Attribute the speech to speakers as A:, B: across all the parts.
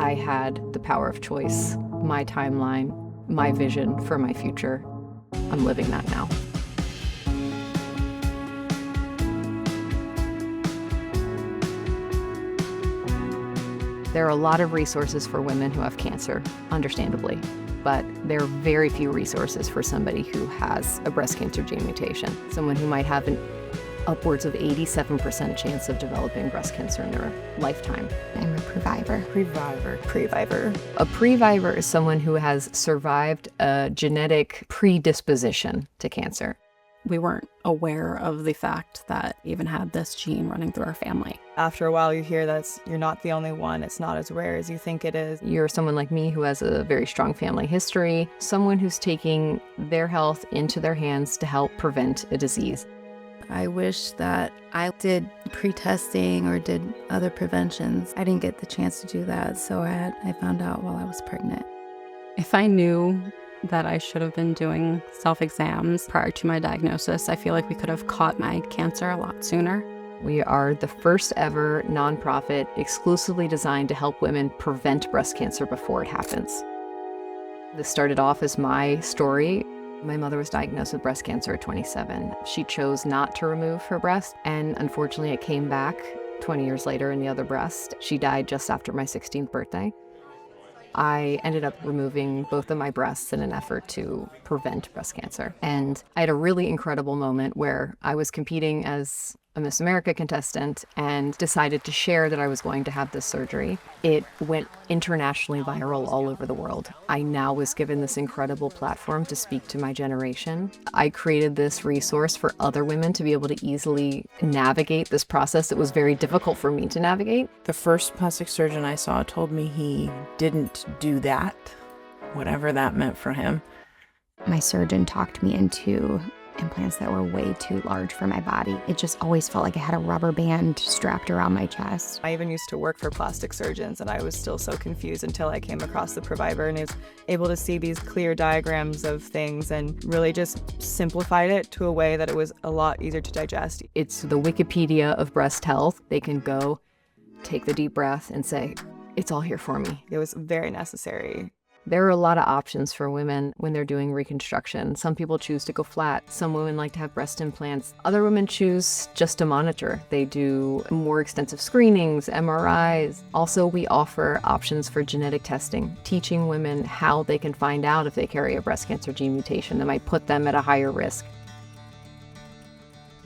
A: I had the power of choice, my timeline, my vision for my future. I'm living that now. There are a lot of resources for women who have cancer, understandably, but there are very few resources for somebody who has a breast cancer gene mutation, someone who might have an upwards of 87% chance of developing breast cancer in their lifetime.
B: I'm a previvor.
C: Previvor.
A: A previvor is someone who has survived a genetic predisposition to cancer.
C: We weren't aware of the fact that we even had this gene running through our family.
D: After a while, you hear that you're not the only one. It's not as rare as you think it is.
A: You're someone like me who has a very strong family history, someone who's taking their health into their hands to help prevent a disease.
B: I wish that I did pre-testing or did other preventions. I didn't get the chance to do that, so I found out while I was pregnant.
C: If I knew that I should have been doing self-exams prior to my diagnosis, I feel like we could have caught my cancer a lot sooner.
A: We are the first ever nonprofit exclusively designed to help women prevent breast cancer before it happens. This started off as my story. My mother was diagnosed with breast cancer at 27. She chose not to remove her breast, and unfortunately it came back 20 years later in the other breast. She died just after my 16th birthday. I ended up removing both of my breasts in an effort to prevent breast cancer. And I had a really incredible moment where I was competing as a Miss America contestant and decided to share that I was going to have this surgery. It went internationally viral all over the world. I now was given this incredible platform to speak to my generation. I created this resource for other women to be able to easily navigate this process that was very difficult for me to navigate.
E: The first plastic surgeon I saw told me he didn't do that, whatever that meant for him.
B: My surgeon talked me into implants that were way too large for my body. It just always felt like I had a rubber band strapped around my chest.
D: I even used to work for plastic surgeons, and I was still so confused until I came across the Previvor and was able to see these clear diagrams of things and really just simplified it to a way that it was a lot easier to digest.
A: It's the Wikipedia of breast health. They can go, take the deep breath and say, it's all here for me.
D: It was very necessary.
A: There are a lot of options for women when they're doing reconstruction. Some people choose to go flat. Some women like to have breast implants. Other women choose just to monitor. They do more extensive screenings, MRIs. Also, we offer options for genetic testing, teaching women how they can find out if they carry a breast cancer gene mutation that might put them at a higher risk.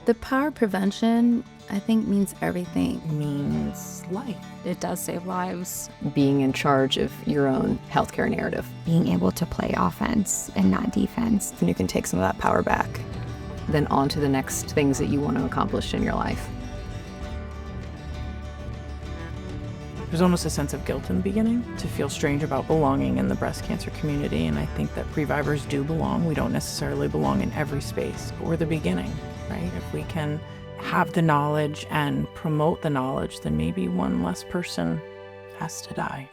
B: The power of prevention, I think, means everything.
E: Means life.
C: It does save lives.
A: Being in charge of your own healthcare narrative.
B: Being able to play offense and not defense.
D: And you can take some of that power back.
A: Then on to the next things that you want to accomplish in your life.
E: There's almost a sense of guilt in the beginning, to feel strange about belonging in the breast cancer community, and I think that previvors do belong. We don't necessarily belong in every space, but we're the beginning, right? If we can have the knowledge and promote the knowledge, then maybe one less person has to die.